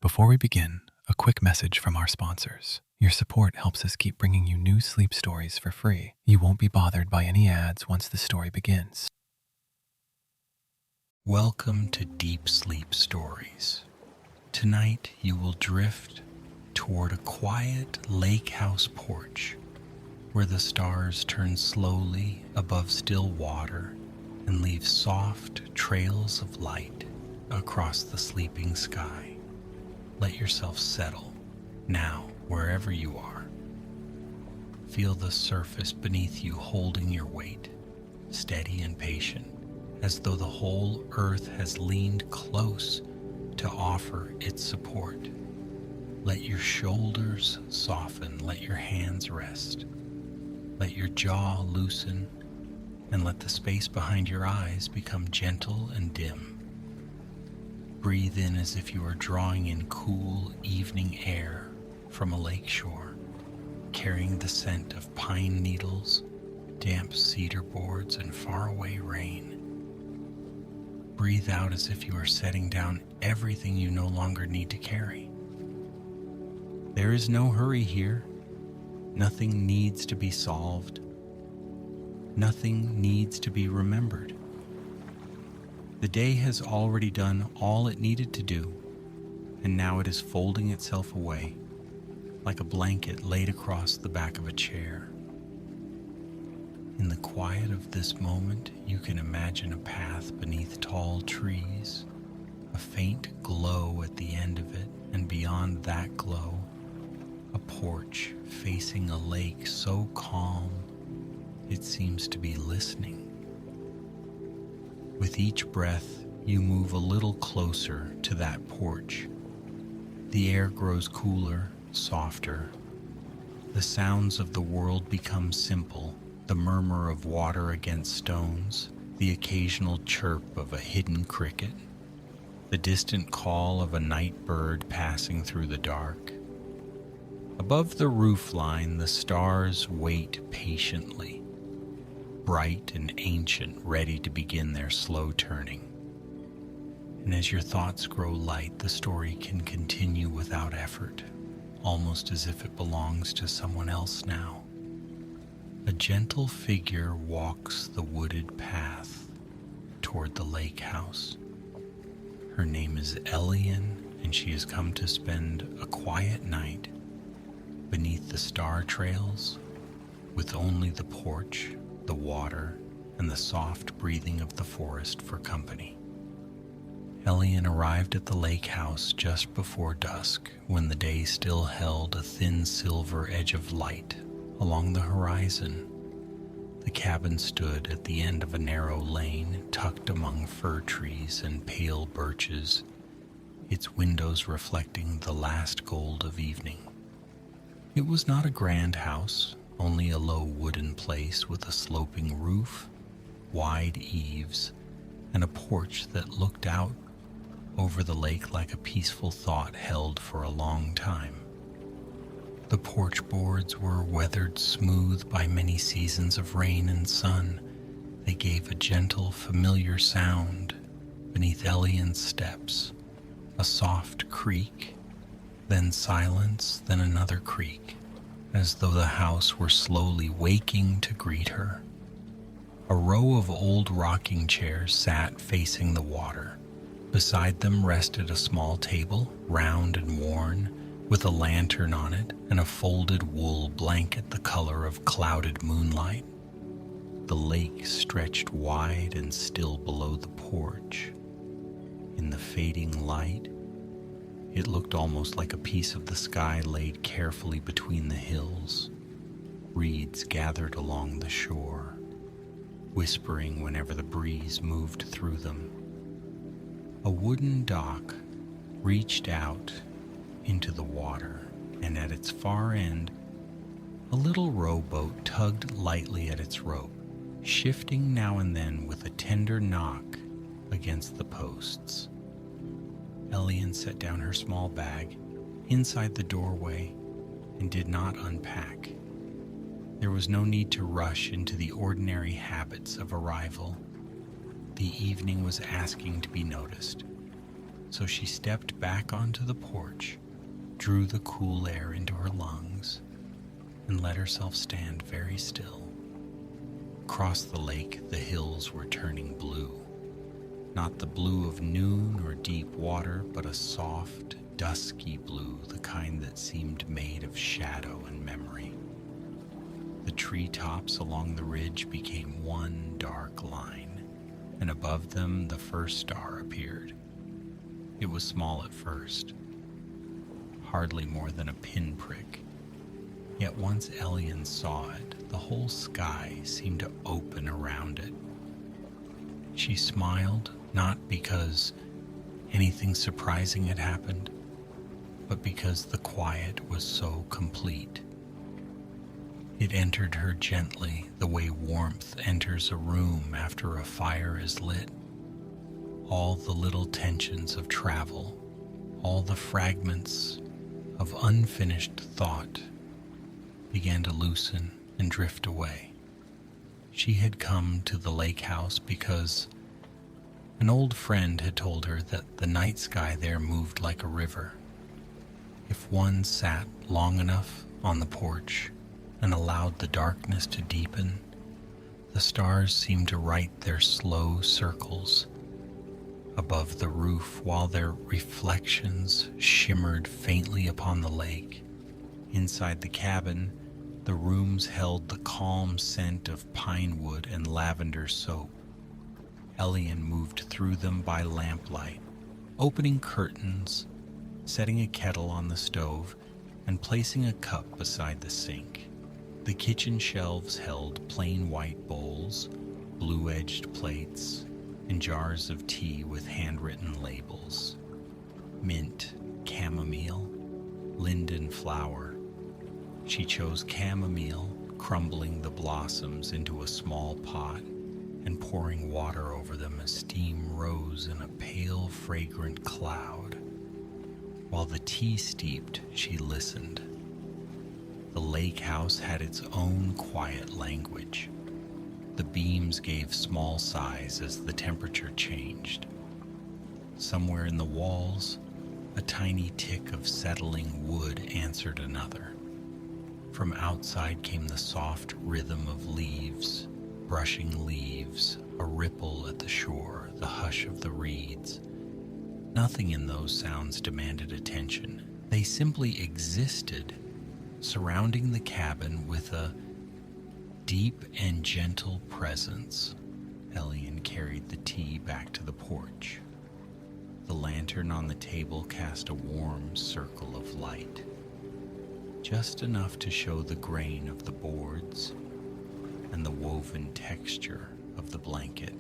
Before we begin, a quick message from our sponsors. Your support helps us keep bringing you new sleep stories for free. You won't be bothered by any ads once the story begins. Welcome to Deep Sleep Stories. Tonight you will drift toward a quiet lake house porch where the stars turn slowly above still water and leave soft trails of light across the sleeping sky. Let yourself settle now wherever you are. Feel the surface beneath you holding your weight, steady and patient, as though the whole earth has leaned close to offer its support. Let your shoulders soften, let your hands rest, let your jaw loosen, and let the space behind your eyes become gentle and dim. Breathe in as if you are drawing in cool evening air from a lake shore, carrying the scent of pine needles, damp cedar boards, and faraway rain. Breathe out as if you are setting down everything you no longer need to carry. There is no hurry here. Nothing needs to be solved. Nothing needs to be remembered. The day has already done all it needed to do, and now it is folding itself away, like a blanket laid across the back of a chair. In the quiet of this moment, you can imagine a path beneath tall trees, a faint glow at the end of it, and beyond that glow, a porch facing a lake so calm it seems to be listening. With each breath, you move a little closer to that porch. The air grows cooler, softer. The sounds of the world become simple, the murmur of water against stones, the occasional chirp of a hidden cricket, the distant call of a night bird passing through the dark. Above the roofline, the stars wait patiently, bright and ancient, ready to begin their slow turning. And as your thoughts grow light, the story can continue without effort, almost as if it belongs to someone else now. A gentle figure walks the wooded path toward the lake house. Her name is Elian, and she has come to spend a quiet night beneath the star trails with only the porch, the water, and the soft breathing of the forest for company. Elian arrived at the lake house just before dusk, when the day still held a thin silver edge of light along the horizon. The cabin stood at the end of a narrow lane tucked among fir trees and pale birches, its windows reflecting the last gold of evening. It was not a grand house, only a low wooden place with a sloping roof, wide eaves, and a porch that looked out over the lake like a peaceful thought held for a long time. The porch boards were weathered smooth by many seasons of rain and sun. They gave a gentle, familiar sound beneath Elian's steps, a soft creak, then silence, then another creak, as though the house were slowly waking to greet her. A row of old rocking chairs sat facing the water. Beside them rested a small table, round and worn, with a lantern on it and a folded wool blanket the color of clouded moonlight. The lake stretched wide and still below the porch. In the fading light, it looked almost like a piece of the sky laid carefully between the hills. Reeds gathered along the shore, whispering whenever the breeze moved through them. A wooden dock reached out into the water, and at its far end, a little rowboat tugged lightly at its rope, shifting now and then with a tender knock against the posts. Elian set down her small bag inside the doorway and did not unpack. There was no need to rush into the ordinary habits of arrival. The evening was asking to be noticed, So she stepped back onto the porch, drew the cool air into her lungs, and let herself stand very still. Across the lake, the hills were turning blue. Not the blue of noon or deep water, but a soft, dusky blue, the kind that seemed made of shadow and memory. The treetops along the ridge became one dark line, and above them the first star appeared. It was small at first, hardly more than a pinprick. Yet once Elian saw it, the whole sky seemed to open around it. She smiled, not because anything surprising had happened, but because the quiet was so complete. It entered her gently, the way warmth enters a room after a fire is lit. All the little tensions of travel, all the fragments of unfinished thought began to loosen and drift away. She had come to the lake house because an old friend had told her that the night sky there moved like a river. If one sat long enough on the porch and allowed the darkness to deepen, the stars seemed to write their slow circles above the roof while their reflections shimmered faintly upon the lake. Inside the cabin, the rooms held the calm scent of pine wood and lavender soap. Elian moved through them by lamplight, opening curtains, setting a kettle on the stove, and placing a cup beside the sink. The kitchen shelves held plain white bowls, blue-edged plates, and jars of tea with handwritten labels. Mint, chamomile, linden flower. She chose chamomile, crumbling the blossoms into a small pot and pouring water over them as steam rose in a pale, fragrant cloud. While the tea steeped, she listened. The lake house had its own quiet language. The beams gave small sighs as the temperature changed. Somewhere in the walls, a tiny tick of settling wood answered another. From outside came the soft rhythm of leaves, brushing leaves, a ripple at the shore, the hush of the reeds. Nothing in those sounds demanded attention. They simply existed, surrounding the cabin with a deep and gentle presence. Elian carried the tea back to the porch. The lantern on the table cast a warm circle of light, just enough to show the grain of the boards and the woven texture of the blanket.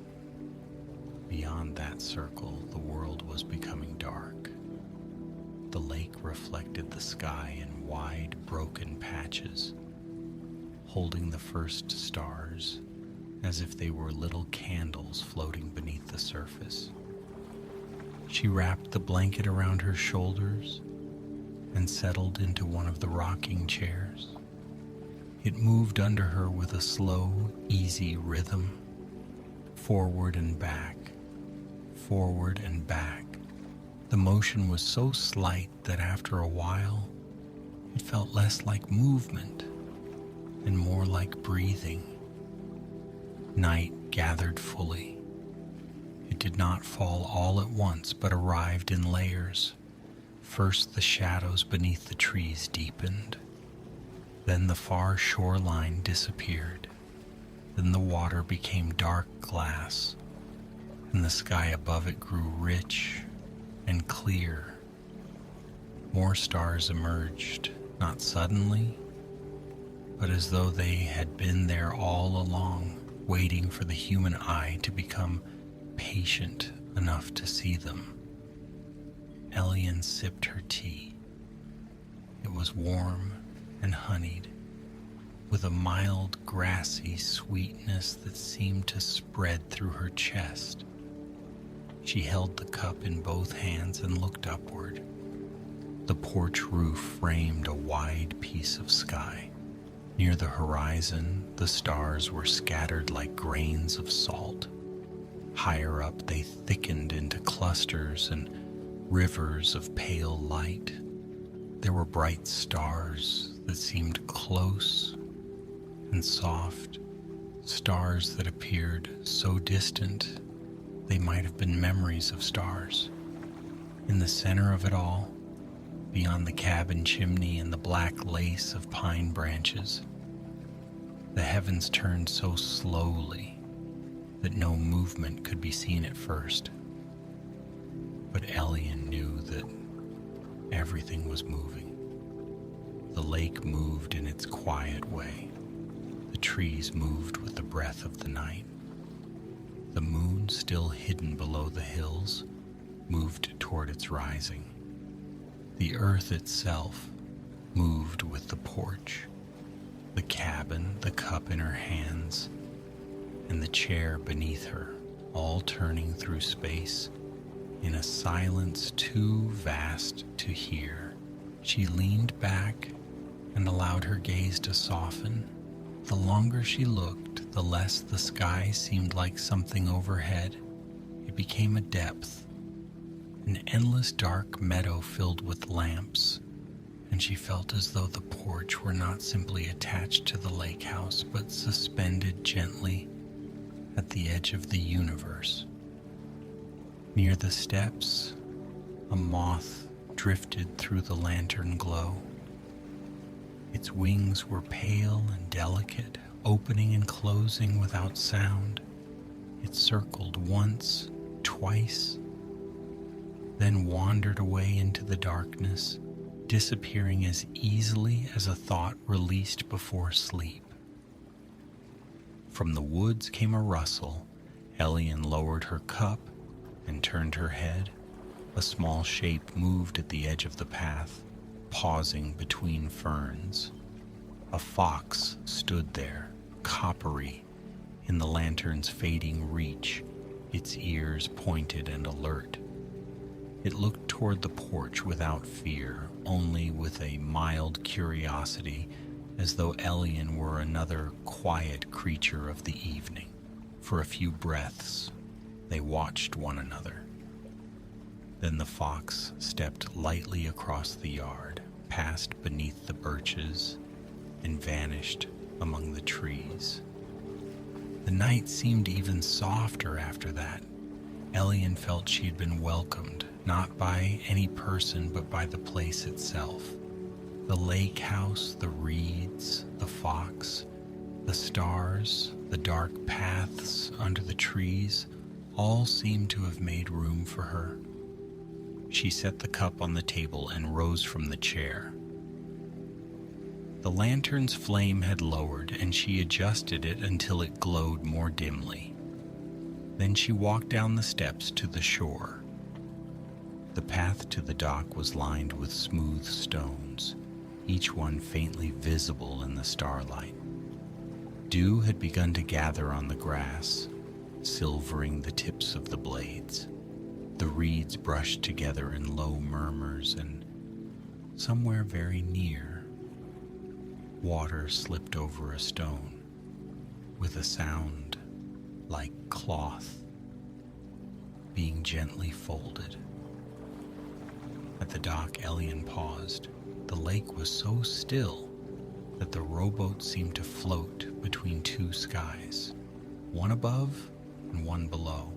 Beyond that circle, the world was becoming dark. The lake reflected the sky in wide, broken patches, holding the first stars as if they were little candles floating beneath the surface. She wrapped the blanket around her shoulders and settled into one of the rocking chairs. It moved under her with a slow, easy rhythm, forward and back, forward and back. The motion was so slight that after a while, it felt less like movement and more like breathing. Night gathered fully. It did not fall all at once, but arrived in layers. First, the shadows beneath the trees deepened. Then the far shoreline disappeared. Then the water became dark glass, and the sky above it grew rich and clear. More stars emerged, not suddenly, but as though they had been there all along, waiting for the human eye to become patient enough to see them. Elian sipped her tea. It was warm and honeyed, with a mild, grassy sweetness that seemed to spread through her chest. She held the cup in both hands and looked upward. The porch roof framed a wide piece of sky. Near the horizon, the stars were scattered like grains of salt. Higher up, they thickened into clusters and rivers of pale light. There were bright stars that seemed close and soft, stars that appeared so distant they might have been memories of stars. In the center of it all, beyond the cabin chimney and the black lace of pine branches, the heavens turned so slowly that no movement could be seen at first. But Elian knew that everything was moving. The lake moved in its quiet way. The trees moved with the breath of the night. The moon, still hidden below the hills, moved toward its rising. The earth itself moved with the porch, the cabin, the cup in her hands, and the chair beneath her, all turning through space in a silence too vast to hear. She leaned back and allowed her gaze to soften. The longer she looked, the less the sky seemed like something overhead. It became a depth, an endless dark meadow filled with lamps, and she felt as though the porch were not simply attached to the lake house, but suspended gently at the edge of the universe. Near the steps, a moth drifted through the lantern glow. Its wings were pale and delicate, opening and closing without sound. It circled once, twice, then wandered away into the darkness, disappearing as easily as a thought released before sleep. From the woods came a rustle. Elian lowered her cup and turned her head. A small shape moved at the edge of the path, pausing between ferns. A fox stood there, coppery, in the lantern's fading reach, its ears pointed and alert. It looked toward the porch without fear, only with a mild curiosity, as though Elian were another quiet creature of the evening. For a few breaths, they watched one another. Then the fox stepped lightly across the yard, passed beneath the birches, and vanished among the trees. The night seemed even softer after that. Elian felt she had been welcomed, not by any person, but by the place itself. The lake house, the reeds, the fox, the stars, the dark paths under the trees, all seemed to have made room for her. She set the cup on the table and rose from the chair. The lantern's flame had lowered, and she adjusted it until it glowed more dimly. Then she walked down the steps to the shore. The path to the dock was lined with smooth stones, each one faintly visible in the starlight. Dew had begun to gather on the grass, silvering the tips of the blades. The reeds brushed together in low murmurs, and somewhere very near, water slipped over a stone with a sound like cloth being gently folded. At the dock, Elian paused. The lake was so still that the rowboat seemed to float between two skies, one above and one below.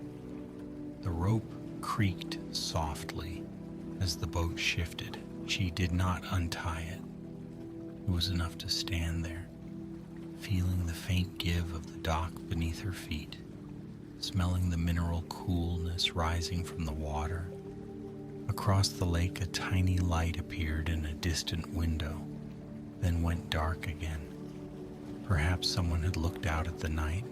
The rope creaked softly as the boat shifted. She did not untie it. It was enough to stand there, feeling the faint give of the dock beneath her feet, smelling the mineral coolness rising from the water. Across the lake, a tiny light appeared in a distant window, then went dark again. Perhaps someone had looked out at the night,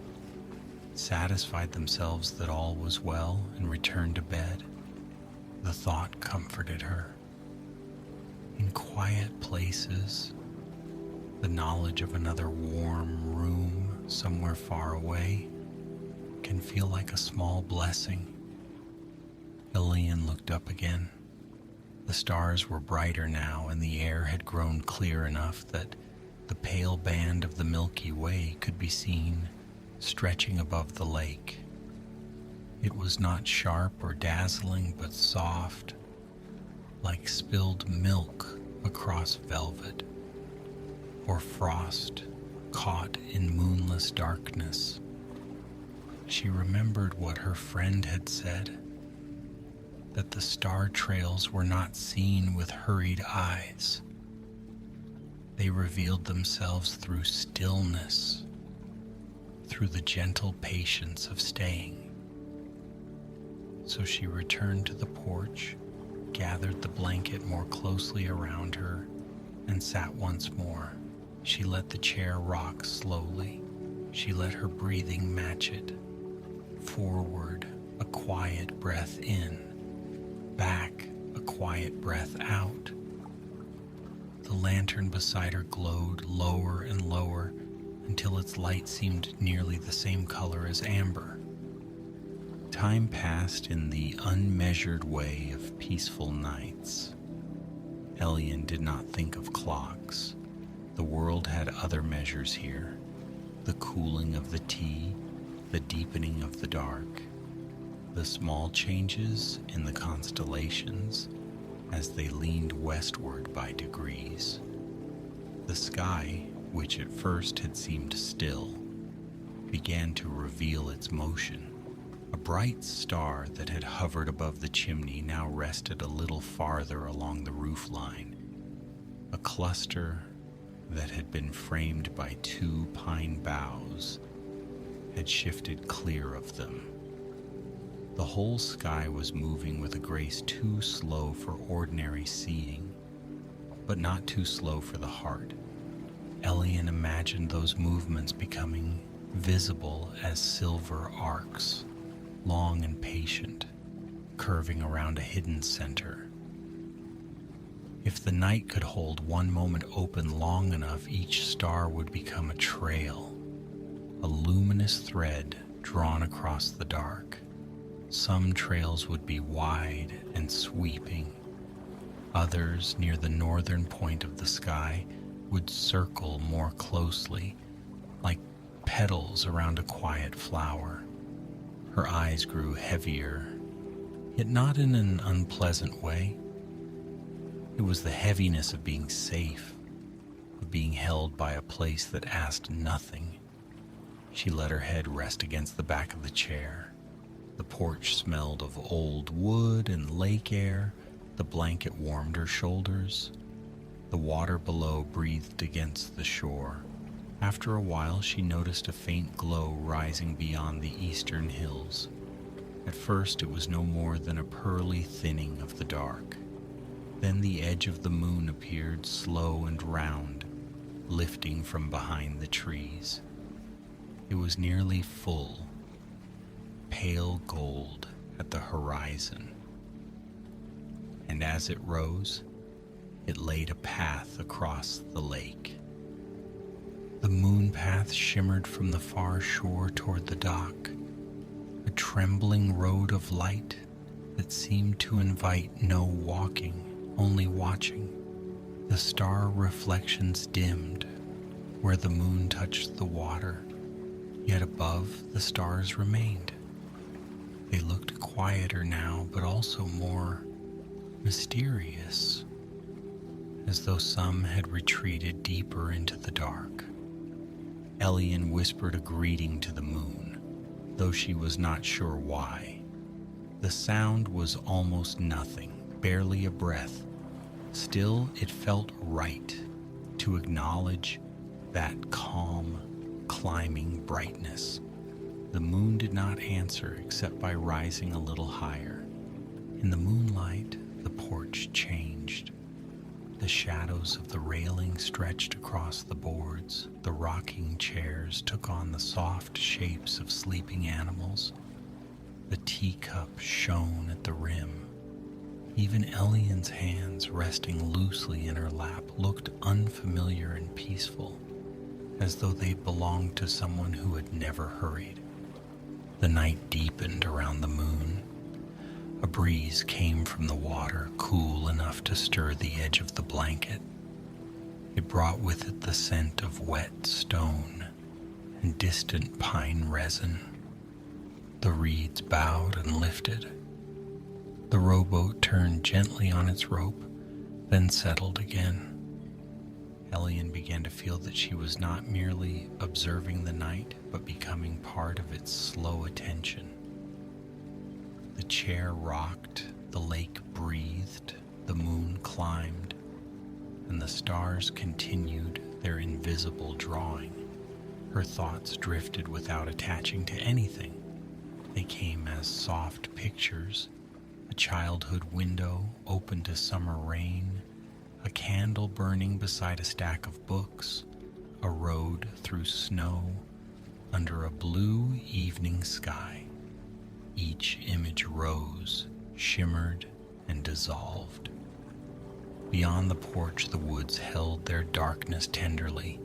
satisfied themselves that all was well, and returned to bed. The thought comforted her. In quiet places, the knowledge of another warm room somewhere far away can feel like a small blessing. Elian looked up again. The stars were brighter now, and the air had grown clear enough that the pale band of the Milky Way could be seen stretching above the lake. It was not sharp or dazzling, but soft, like spilled milk across velvet, or frost caught in moonless darkness. She remembered what her friend had said, that the star trails were not seen with hurried eyes. They revealed themselves through stillness, through the gentle patience of staying. So she returned to the porch, gathered the blanket more closely around her, and sat once more. She let the chair rock slowly. She let her breathing match it. Forward, a quiet breath in. Back, a quiet breath out. The lantern beside her glowed lower and lower until its light seemed nearly the same color as amber. Time passed in the unmeasured way of peaceful nights. Elian did not think of clocks. The world had other measures here. The cooling of the tea, the deepening of the dark, the small changes in the constellations as they leaned westward by degrees. The sky, which at first had seemed still, began to reveal its motion. A bright star that had hovered above the chimney now rested a little farther along the roof line. A cluster that had been framed by 2 pine boughs had shifted clear of them. The whole sky was moving with a grace too slow for ordinary seeing, but not too slow for the heart. Elian imagined those movements becoming visible as silver arcs, long and patient, curving around a hidden center. If the night could hold one moment open long enough, each star would become a trail, a luminous thread drawn across the dark. Some trails would be wide and sweeping. Others, near the northern point of the sky, would circle more closely, like petals around a quiet flower. Her eyes grew heavier, yet not in an unpleasant way. It was the heaviness of being safe, of being held by a place that asked nothing. She let her head rest against the back of the chair. The porch smelled of old wood and lake air. The blanket warmed her shoulders. The water below breathed against the shore. After a while, she noticed a faint glow rising beyond the eastern hills. At first, it was no more than a pearly thinning of the dark. Then the edge of the moon appeared slow and round, lifting from behind the trees. It was nearly full, pale gold at the horizon. And as it rose, it laid a path across the lake. The moon path shimmered from the far shore toward the dock, a trembling road of light that seemed to invite no walking, only watching. The star reflections dimmed where the moon touched the water, yet above the stars remained. They looked quieter now, but also more mysterious, as though some had retreated deeper into the dark. Elian whispered a greeting to the moon, though she was not sure why. The sound was almost nothing, barely a breath. Still, it felt right to acknowledge that calm, climbing brightness. The moon did not answer except by rising a little higher. In the moonlight, the porch changed. The shadows of the railing stretched across the boards. The rocking chairs took on the soft shapes of sleeping animals. The teacup shone at the rim. Even Elian's hands, resting loosely in her lap, looked unfamiliar and peaceful, as though they belonged to someone who had never hurried. The night deepened around the moon. A breeze came from the water, cool enough to stir the edge of the blanket. It brought with it the scent of wet stone and distant pine resin. The reeds bowed and lifted. The rowboat turned gently on its rope, then settled again. Elian began to feel that she was not merely observing the night, but becoming part of its slow attention. The chair rocked, the lake breathed, the moon climbed, and the stars continued their invisible drawing. Her thoughts drifted without attaching to anything. They came as soft pictures, a childhood window open to summer rain, a candle burning beside a stack of books, a road through snow, under a blue evening sky. Each image rose, shimmered, and dissolved. Beyond the porch, the woods held their darkness tenderly.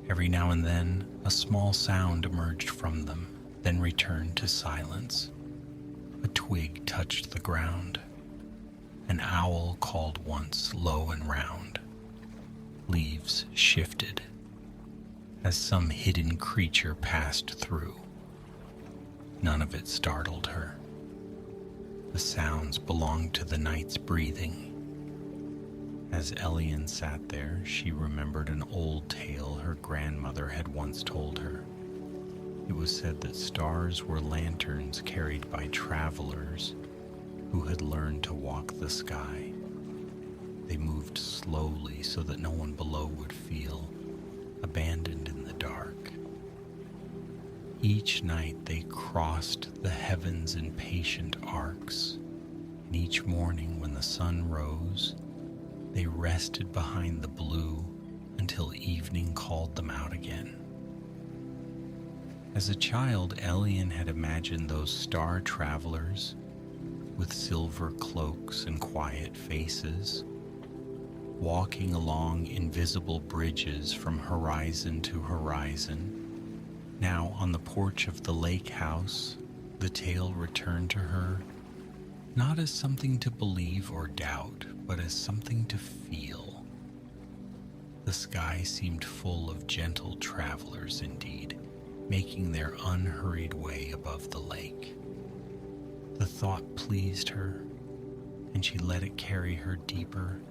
Every now and then, a small sound emerged from them, then returned to silence. A twig touched the ground. An owl called once low and round. Leaves shifted as some hidden creature passed through. None of it startled her. The sounds belonged to the night's breathing. As Elian sat there, she remembered an old tale her grandmother had once told her. It was said that stars were lanterns carried by travelers who had learned to walk the sky. They moved slowly so that no one below would feel abandoned in the dark. Each night they crossed the heavens in patient arcs, and each morning when the sun rose, they rested behind the blue until evening called them out again. As a child, Elian had imagined those star travelers with silver cloaks and quiet faces, walking along invisible bridges from horizon to horizon. Now, on the porch of the lake house, the tale returned to her, not as something to believe or doubt, but as something to feel. The sky seemed full of gentle travelers indeed, making their unhurried way above the lake. The thought pleased her, and she let it carry her deeper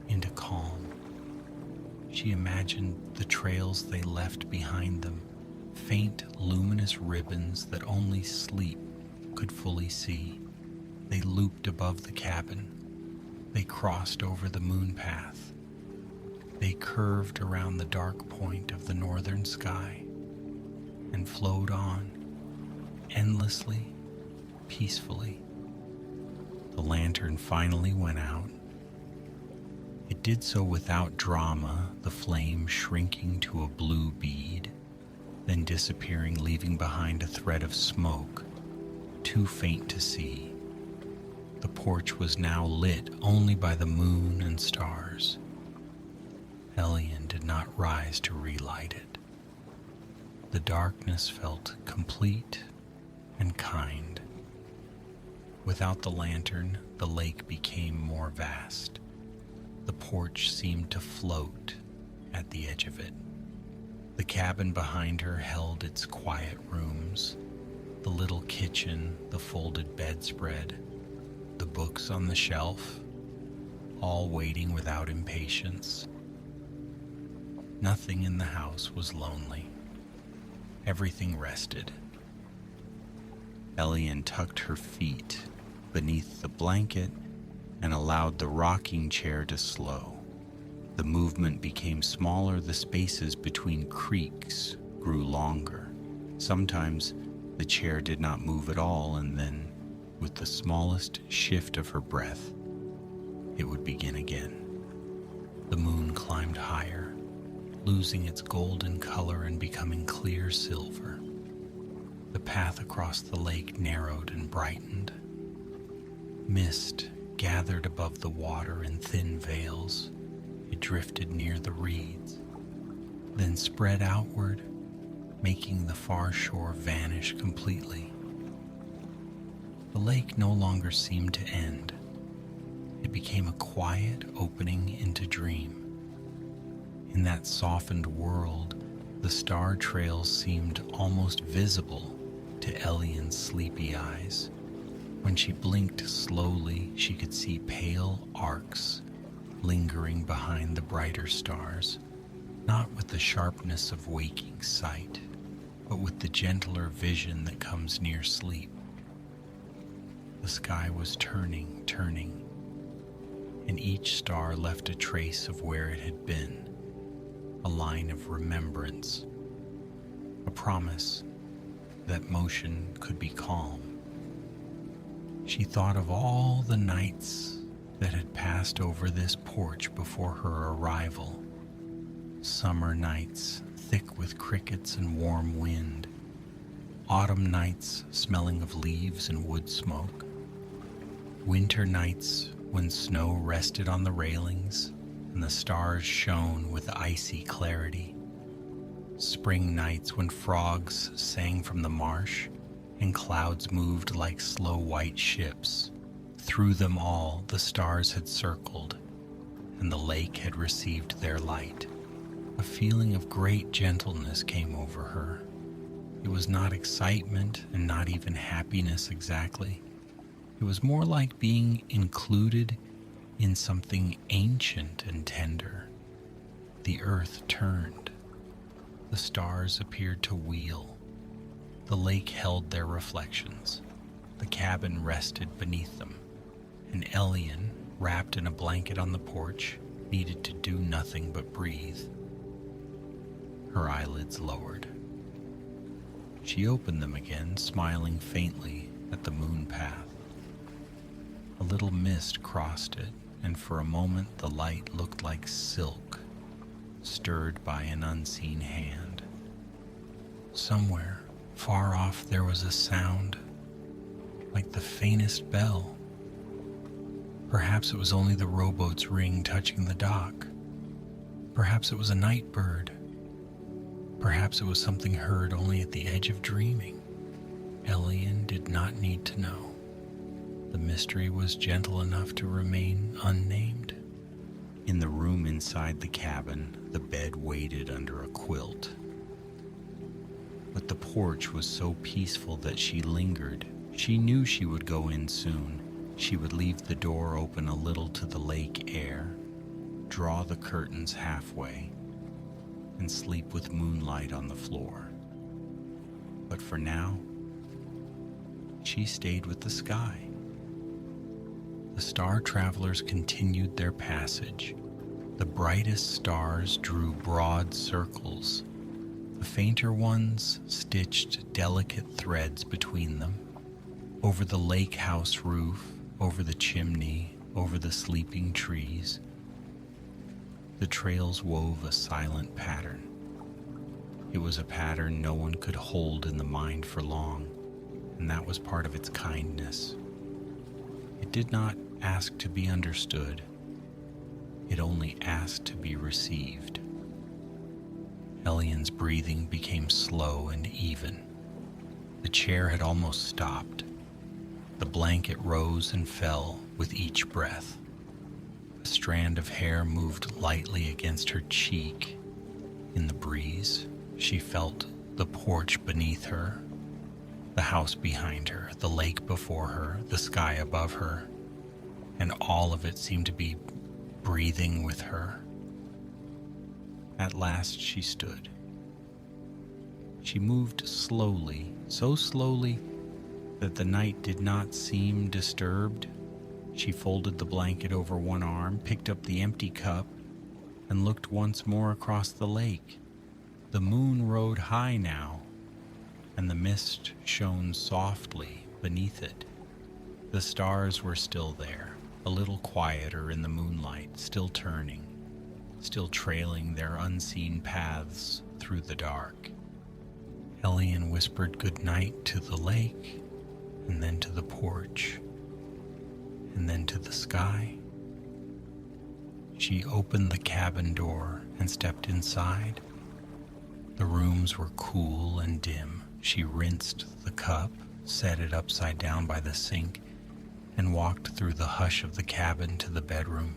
into calm. She imagined the trails they left behind them, faint luminous ribbons that only sleep could fully see. They looped above the cabin. They crossed over the moon path. They curved around the dark point of the northern sky and flowed on, endlessly, peacefully. The lantern finally went out. It did so without drama, the flame shrinking to a blue bead, then disappearing, leaving behind a thread of smoke, too faint to see. The porch was now lit only by the moon and stars. Elian did not rise to relight it. The darkness felt complete and kind. Without the lantern, the lake became more vast. The porch seemed to float at the edge of it. The cabin behind her held its quiet rooms, the little kitchen, the folded bedspread, the books on the shelf, all waiting without impatience. Nothing in the house was lonely. Everything rested. Elian tucked her feet beneath the blanket and allowed the rocking chair to slow. The movement became smaller, the spaces between creaks grew longer. Sometimes the chair did not move at all, and then, with the smallest shift of her breath, it would begin again. The moon climbed higher, losing its golden color and becoming clear silver. The path across the lake narrowed and brightened. Mist gathered above the water in thin veils. It drifted near the reeds, then spread outward, making the far shore vanish completely. The lake no longer seemed to end. It became a quiet opening into dream. In that softened world, the star trails seemed almost visible to Elian's sleepy eyes. When she blinked slowly, she could see pale arcs lingering behind the brighter stars, not with the sharpness of waking sight, but with the gentler vision that comes near sleep. The sky was turning, and each star left a trace of where it had been, a line of remembrance, a promise that motion could be calm. She thought of all the nights that had passed over this porch before her arrival. Summer nights thick with crickets and warm wind, autumn nights smelling of leaves and wood smoke, winter nights when snow rested on the railings and the stars shone with icy clarity, spring nights when frogs sang from the marsh and clouds moved like slow white ships. Through them all, the stars had circled, and the lake had received their light. A feeling of great gentleness came over her. It was not excitement and not even happiness exactly. It was more like being included in something ancient and tender. The earth turned. The stars appeared to wheel. The lake held their reflections. The cabin rested beneath them. And Elian, wrapped in a blanket on the porch, needed to do nothing but breathe. Her eyelids lowered. She opened them again, smiling faintly at the moon path. A little mist crossed it, and for a moment the light looked like silk, stirred by an unseen hand. Somewhere, far off, there was a sound, like the faintest bell. Perhaps it was only the rowboat's ring touching the dock. Perhaps it was a night bird. Perhaps it was something heard only at the edge of dreaming. Elian did not need to know. The mystery was gentle enough to remain unnamed. In the room inside the cabin, the bed waited under a quilt. But the porch was so peaceful that she lingered. She knew she would go in soon. She would leave the door open a little to the lake air, draw the curtains halfway, and sleep with moonlight on the floor. But for now, she stayed with the sky. The star travelers continued their passage. The brightest stars drew broad circles. The fainter ones stitched delicate threads between them. Over the lake house roof, over the chimney, over the sleeping trees, the trails wove a silent pattern. It was a pattern no one could hold in the mind for long, and that was part of its kindness. It did not ask to be understood. It only asked to be received. Elian's breathing became slow and even. The chair had almost stopped. The blanket rose and fell with each breath. A strand of hair moved lightly against her cheek. In the breeze, she felt the porch beneath her, the house behind her, the lake before her, the sky above her, and all of it seemed to be breathing with her. At last she stood. She moved slowly, so slowly that the night did not seem disturbed. She folded the blanket over one arm, picked up the empty cup, and looked once more across the lake. The moon rode high now, and the mist shone softly beneath it. The stars were still there, a little quieter in the moonlight, still turning, still trailing their unseen paths through the dark. Elian whispered good night to the lake, and then to the porch, and then to the sky. She opened the cabin door and stepped inside. The rooms were cool and dim. She rinsed the cup, set it upside down by the sink, and walked through the hush of the cabin to the bedroom.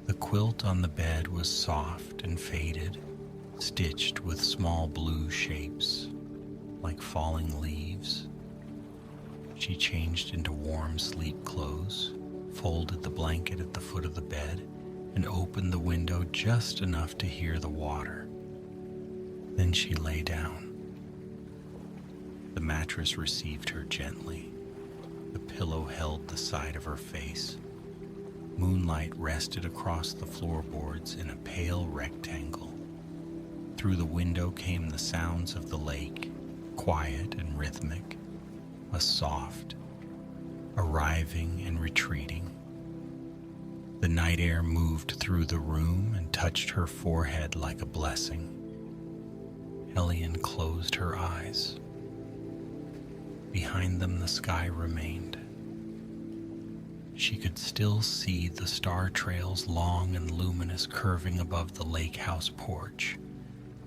The quilt on the bed was soft and faded, stitched with small blue shapes, like falling leaves. She changed into warm sleep clothes, folded the blanket at the foot of the bed, and opened the window just enough to hear the water. Then she lay down. The mattress received her gently. The pillow held the side of her face. Moonlight rested across the floorboards in a pale rectangle. Through the window came the sounds of the lake, quiet and rhythmic, a soft, arriving and retreating. The night air moved through the room and touched her forehead like a blessing. Elian closed her eyes. Behind them the sky remained. She could still see the star trails, long and luminous, curving above the lake house porch.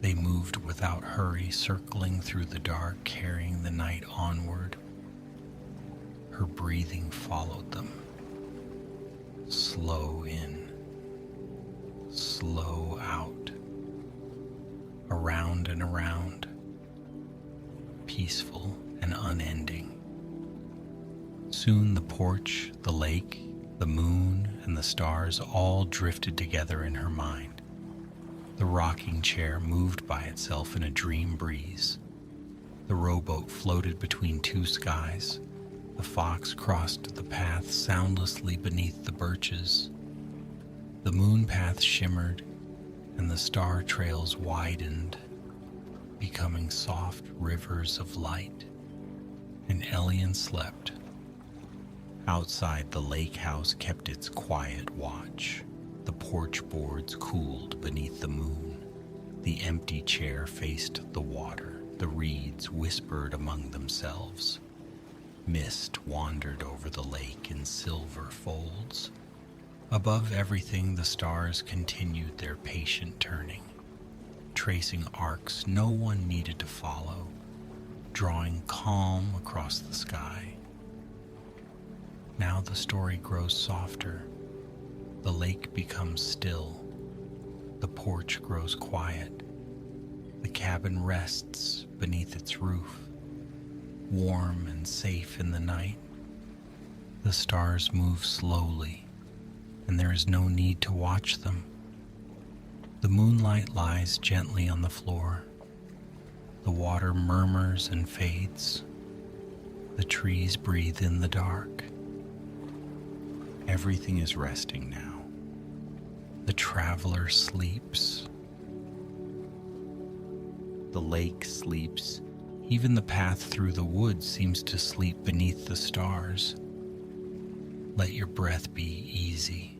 They moved without hurry, circling through the dark, carrying the night onward. Her breathing followed them. Slow in, slow out, around and around, peaceful and unending. Soon the porch, the lake, the moon, and the stars all drifted together in her mind. The rocking chair moved by itself in a dream breeze. The rowboat floated between two skies. The fox crossed the path soundlessly beneath the birches. The moon path shimmered, and the star trails widened, becoming soft rivers of light. And Elian slept. Outside, the lake house kept its quiet watch. The porch boards cooled beneath the moon. The empty chair faced the water. The reeds whispered among themselves. Mist wandered over the lake in silver folds. Above everything, the stars continued their patient turning, tracing arcs no one needed to follow, drawing calm across the sky. Now the story grows softer. The lake becomes still. The porch grows quiet. The cabin rests beneath its roof, warm and safe in the night. The stars move slowly, and there is no need to watch them. The moonlight lies gently on the floor. The water murmurs and fades. The trees breathe in the dark. Everything is resting now. The traveler sleeps. The lake sleeps. Even the path through the woods seems to sleep beneath the stars. Let your breath be easy.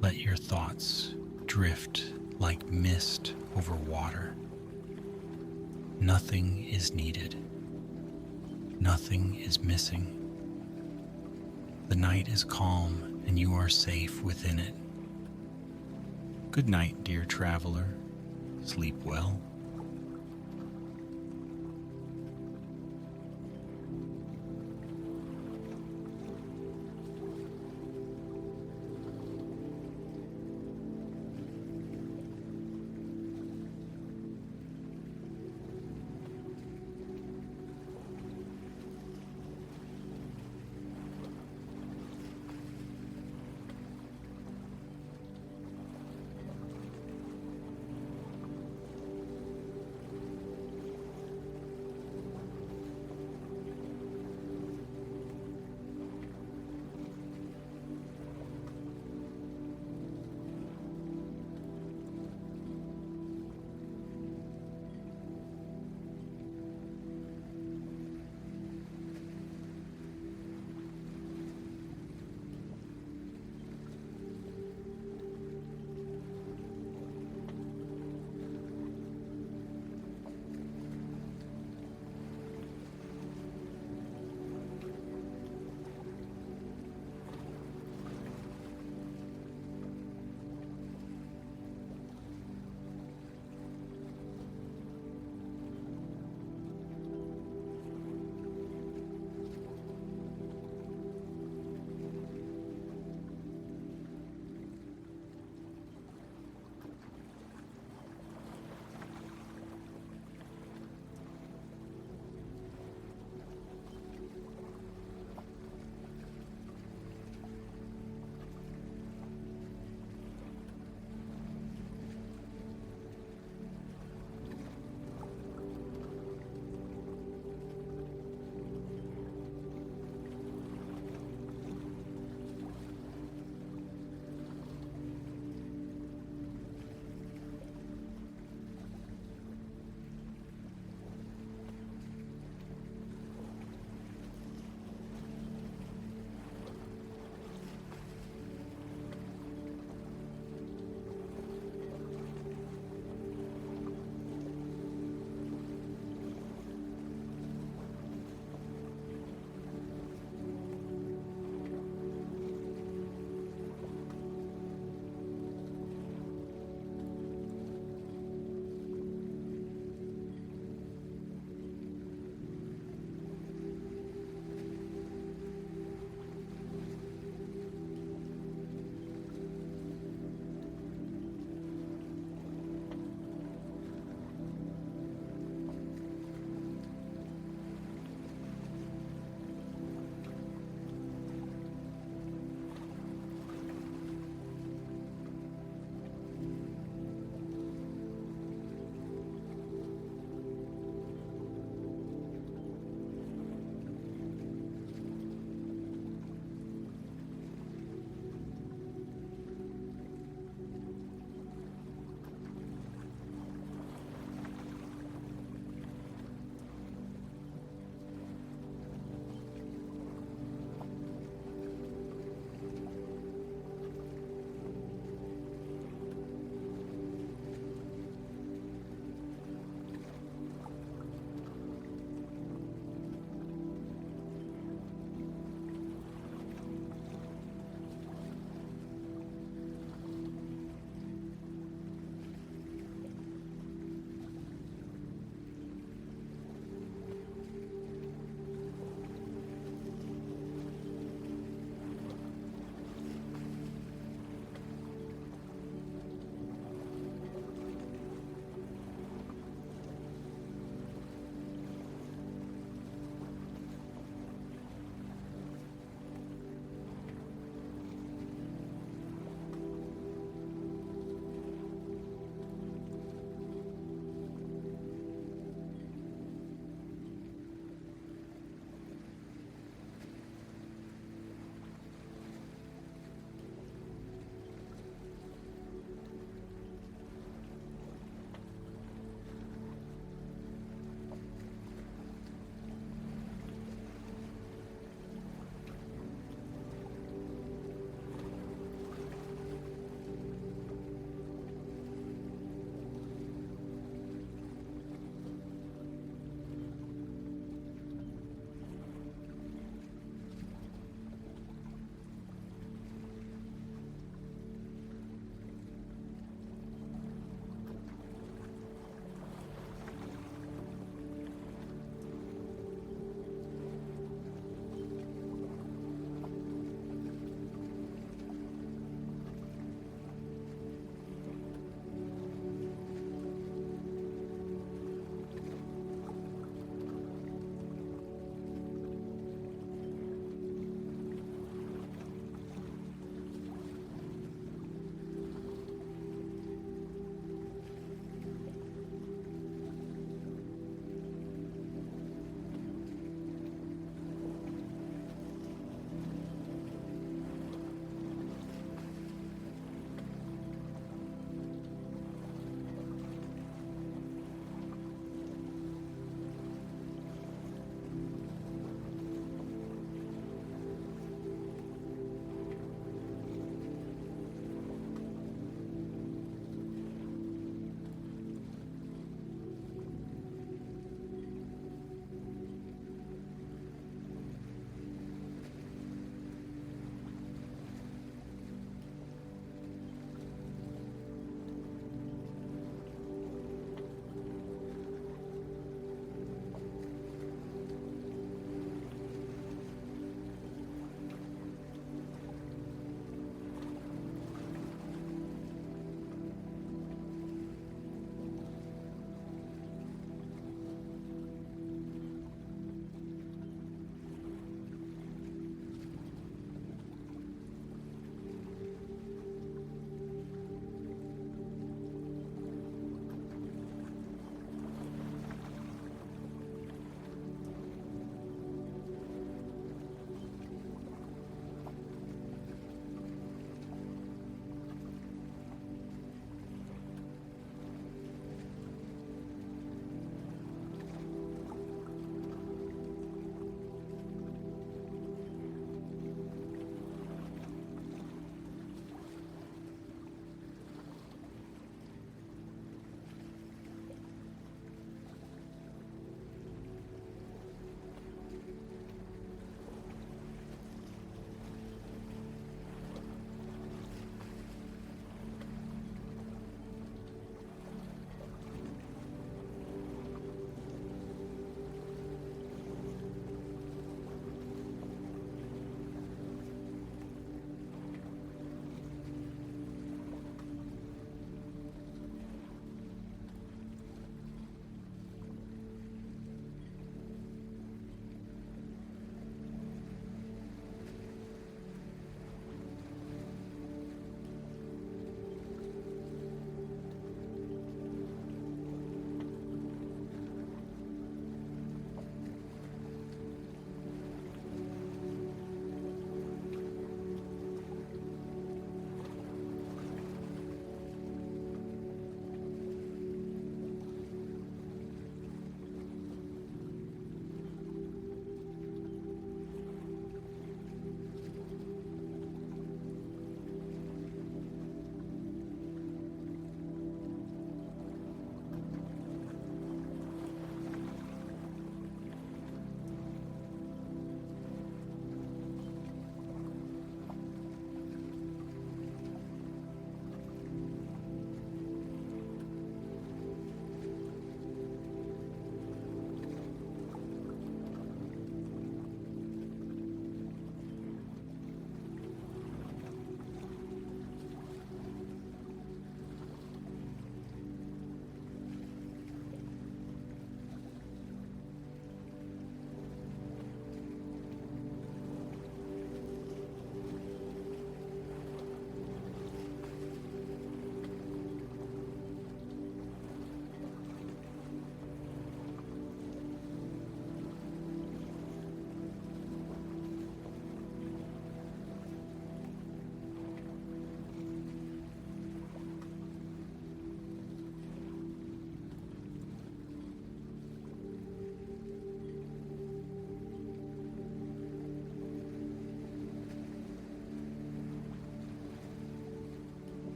Let your thoughts drift like mist over water. Nothing is needed. Nothing is missing. The night is calm and you are safe within it. Good night, dear traveler. Sleep well.